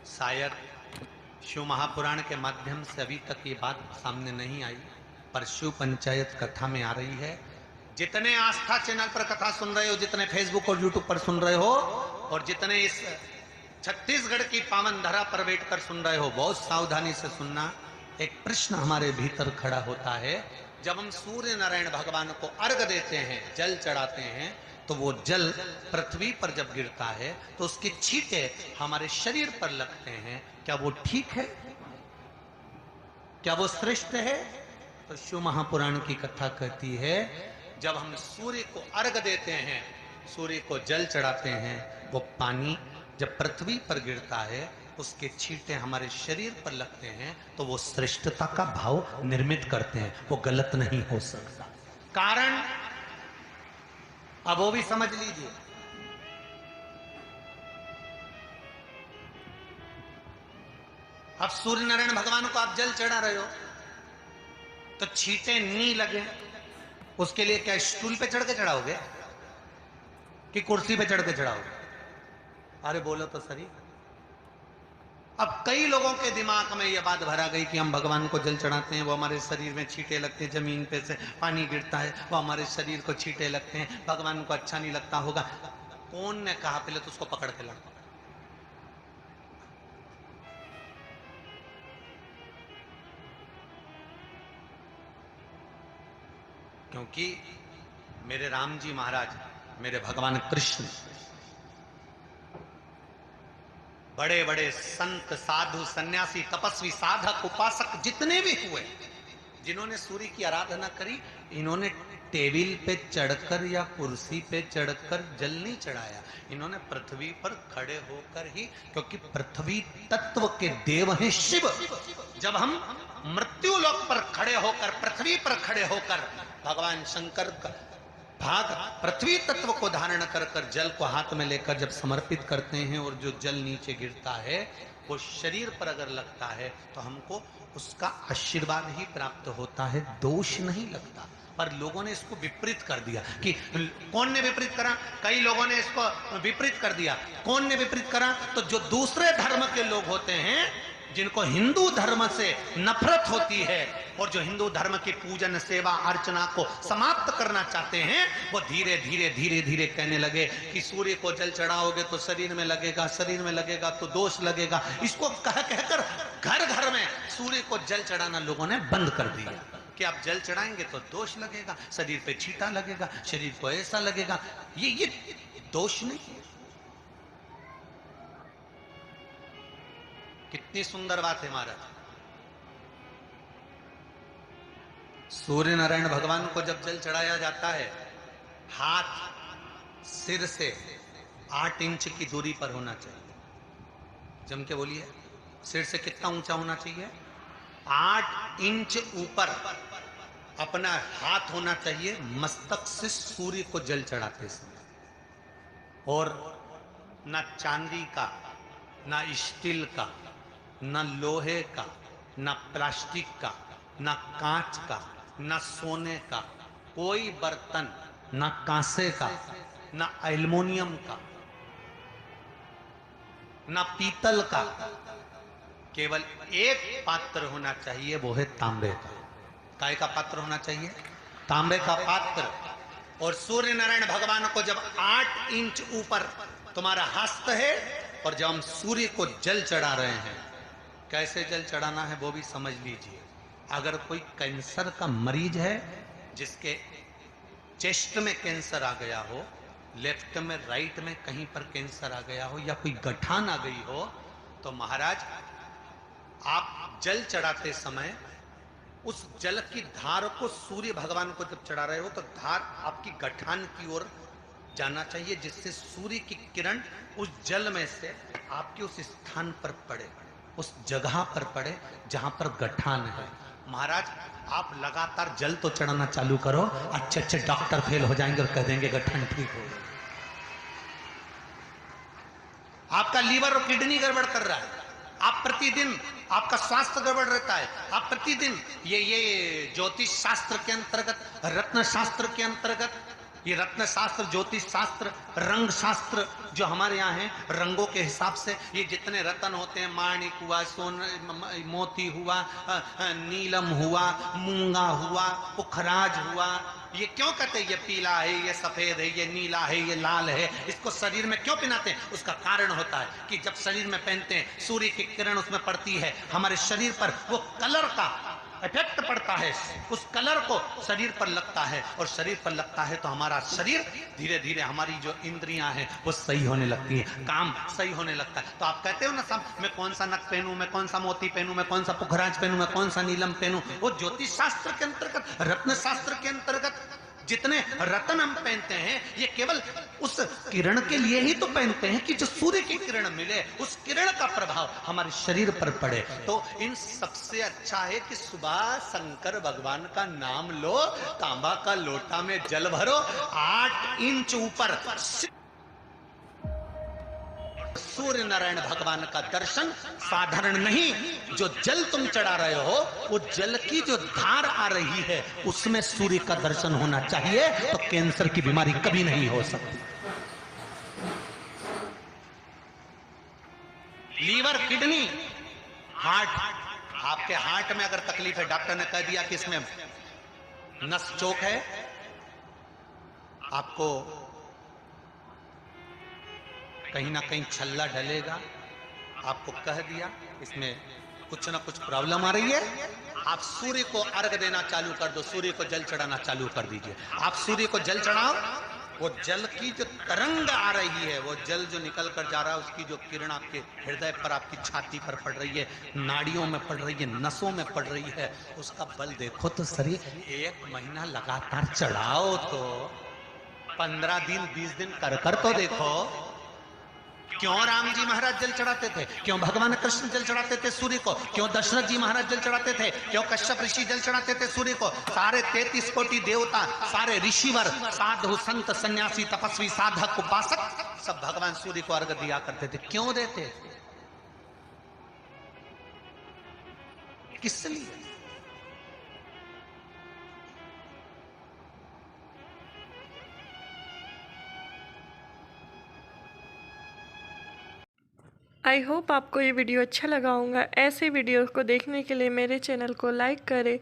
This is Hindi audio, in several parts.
शायद शिव महापुराण के माध्यम से अभी तक ये बात सामने नहीं आई, पर शिव पंचायत कथा में आ रही है। जितने आस्था चैनल पर कथा सुन रहे हो, जितने फेसबुक और यूट्यूब पर सुन रहे हो, और जितने इस छत्तीसगढ़ की पावन धरा पर बैठकर सुन रहे हो, बहुत सावधानी से सुनना। एक प्रश्न हमारे भीतर खड़ा होता है, जब हम सूर्य नारायण भगवान को अर्घ देते हैं, जल चढ़ाते हैं, तो वो जल पृथ्वी पर जब गिरता है तो उसके छींटे हमारे शरीर पर लगते हैं। क्या वो ठीक है? क्या वो श्रेष्ठ है? तो शिव महापुराण की कथा कहती है, जब हम सूर्य को अर्घ देते हैं, सूर्य को जल चढ़ाते हैं, वो पानी जब पृथ्वी पर गिरता है, उसके छींटे हमारे शरीर पर लगते हैं, तो वो श्रेष्ठता का भाव निर्मित करते हैं। वो गलत नहीं हो सकता। कारण अब वो भी समझ लीजिए। अब सूर्य नारायण भगवान को आप जल चढ़ा रहे हो, तो छींटे नहीं लगे, उसके लिए क्या स्टूल पे चढ़ के चढ़ाओगे कि कुर्सी पे चढ़ के चढ़ाओगे? अरे बोलो तो सही। अब कई लोगों के दिमाग में यह बात भरा गई कि हम भगवान को जल चढ़ाते हैं, वो हमारे शरीर में छींटे लगते हैं, जमीन पे से पानी गिरता है, वो हमारे शरीर को छींटे लगते हैं, भगवान को अच्छा नहीं लगता होगा। कौन ने कहा? पहले तो उसको पकड़ के लड़ो। क्योंकि मेरे राम जी महाराज, मेरे भगवान कृष्ण, बड़े बड़े संत, साधु, सन्यासी, तपस्वी, साधक, उपासक जितने भी हुए, जिन्होंने सूर्य की आराधना करी, इन्होंने टेबल पे चढ़कर या कुर्सी पे चढ़कर जल नहीं चढ़ाया। इन्होंने पृथ्वी पर खड़े होकर ही, क्योंकि पृथ्वी तत्व के देव हैं शिव। जब हम मृत्यु लोक पर खड़े होकर, पृथ्वी पर खड़े होकर भगवान शंकर का भाग पृथ्वी तत्व को धारण कर कर जल को हाथ में लेकर जब समर्पित करते हैं, और जो जल नीचे गिरता है वो शरीर पर अगर लगता है तो हमको उसका आशीर्वाद ही प्राप्त होता है, दोष नहीं लगता। पर लोगों ने इसको विपरीत कर दिया। कि कौन ने विपरीत करा? कई लोगों ने इसको विपरीत कर दिया। कौन ने विपरीत करा? तो जो दूसरे धर्म के लोग होते हैं, जिनको हिंदू धर्म से नफरत होती है, और जो हिंदू धर्म की पूजन, सेवा, अर्चना को समाप्त करना चाहते हैं, वो धीरे धीरे धीरे धीरे कहने लगे कि सूर्य को जल चढ़ाओगे तो शरीर में लगेगा, शरीर में लगेगा तो दोष लगेगा। इसको कह कहकर घर घर में सूर्य को जल चढ़ाना लोगों ने बंद कर दिया कि आप जल चढ़ाएंगे तो दोष लगेगा, शरीर पे छींटा लगेगा, शरीर को ऐसा लगेगा। ये दोष नहीं है। कितनी सुंदर बात है महाराज। सूर्य नारायण भगवान को जब जल चढ़ाया जाता है, हाथ सिर से 8 इंच की दूरी पर होना चाहिए। जम के बोलिए, सिर से कितना ऊंचा होना चाहिए? 8 इंच ऊपर अपना हाथ होना चाहिए मस्तक से सूर्य को जल चढ़ाते समय। और ना चांदी का, ना स्टील का, ना लोहे का, ना प्लास्टिक का, ना कांच का, ना सोने का कोई बर्तन, ना कांसे का, ना एल्युमिनियम का, ना पीतल का, केवल एक पात्र होना चाहिए, वो है तांबे का। काय का पात्र होना चाहिए? तांबे का पात्र। और सूर्य नारायण भगवान को जब 8 इंच ऊपर तुम्हारा हस्त है, और जब हम सूर्य को जल चढ़ा रहे हैं, कैसे जल चढ़ाना है वो भी समझ लीजिए। अगर कोई कैंसर का मरीज है, जिसके चेस्ट में कैंसर आ गया हो, लेफ्ट में, राइट में कहीं पर कैंसर आ गया हो, या कोई गठान आ गई हो, तो महाराज आप जल चढ़ाते समय उस जल की धार को सूर्य भगवान को जब चढ़ा रहे हो, तो धार आपकी गठान की ओर जाना चाहिए, जिससे सूर्य की किरण उस जल में से आपके उस स्थान पर पड़े, उस जगह पर पड़े जहां पर गठान है। महाराज आप लगातार जल तो चढ़ाना चालू करो, अच्छे अच्छे डॉक्टर फेल हो जाएंगे और कह देंगे गठान ठीक हो गया। आपका लीवर और किडनी गड़बड़ कर रहा है, आप प्रतिदिन, आपका स्वास्थ्य गड़बड़ रहता है, आप प्रतिदिन ये ज्योतिष शास्त्र के अंतर्गत, रत्न शास्त्र के अंतर्गत ये रत्न शास्त्र, ज्योतिष शास्त्र, रंग शास्त्र जो हमारे यहाँ है, रंगों के हिसाब से ये जितने रत्न होते हैं, माणिक हुआ, मोती हुआ, नीलम हुआ, मूंगा हुआ, पुखराज हुआ, ये क्यों कहते हैं ये पीला है, ये सफेद है, ये नीला है, ये लाल है, इसको शरीर में क्यों पहनाते हैं? उसका कारण होता है कि जब शरीर में पहनते हैं, सूर्य की किरण उसमें पड़ती है, हमारे शरीर पर वो कलर का इफेक्ट पड़ता है, उस कलर को शरीर पर लगता है, और शरीर पर लगता है तो हमारा शरीर धीरे धीरे, हमारी जो इंद्रियां हैं वो सही होने लगती हैं, काम सही होने लगता है। तो आप कहते हो ना सब, मैं कौन सा नक पहनूं, मैं कौन सा मोती पहनूं, मैं कौन सा पुखराज पहनूं, मैं कौन सा नीलम पहनूं, वो ज्योतिष शास्त्र के अंतर्गत, रत्न शास्त्र के अंतर्गत जितने रत्न हम पहनते हैं, ये केवल उस किरण के लिए ही तो पहनते हैं कि जो सूर्य की किरण मिले, उस किरण का प्रभाव हमारे शरीर पर पड़े। तो इन सबसे अच्छा है कि सुबह शंकर भगवान का नाम लो, तांबा का लोटा में जल भरो, 8 इंच ऊपर सूर्य नारायण भगवान का दर्शन साधारण नहीं, जो जल तुम चढ़ा रहे हो, वो जल की जो धार आ रही है, उसमें सूर्य का दर्शन होना चाहिए, तो कैंसर की बीमारी कभी नहीं हो सकती। लीवर, किडनी, हार्ट, आपके हार्ट में अगर तकलीफ है, डॉक्टर ने कह दिया कि इसमें नस चौक है, आपको कहीं ना कहीं छल्ला डलेगा, आपको कह दिया इसमें कुछ ना कुछ प्रॉब्लम आ रही है, आप सूर्य को अर्घ देना चालू कर दो, सूर्य को जल चढ़ाना चालू कर दीजिए। आप सूर्य को जल चढ़ाओ, वो जल की जो तरंग आ रही है, वो जल जो निकल कर जा रहा है, उसकी जो किरण आपके हृदय पर, आपकी छाती पर पड़ रही है, नाड़ियों में पड़ रही है, नसों में पड़ रही है, उसका बल देखो तो सही। 1 महीना लगातार चढ़ाओ, तो 15 दिन 20 दिन कर तो देखो। क्यों राम जी महाराज जल चढ़ाते थे, क्यों भगवान कृष्ण जल चढ़ाते थे सूर्य को, क्यों दशरथ जी महाराज जल चढ़ाते थे, क्यों कश्यप ऋषि जल चढ़ाते थे सूर्य को, सारे 33 कोटि देवता, सारे ऋषिवर, साधु संत सन्यासी तपस्वी साधक उपासक सब भगवान सूर्य को अर्घ दिया करते थे। क्यों देते? किस लिए? आई होप आपको ये वीडियो अच्छा लगा होगा। ऐसे वीडियो को देखने के लिए मेरे चैनल को लाइक करें,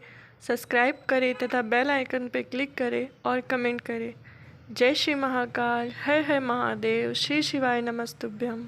सब्सक्राइब करें तथा बेल आइकन पर क्लिक करें और कमेंट करें। जय श्री महाकाल, हर हर महादेव, श्री शिवाय नमस्तुभ्यम।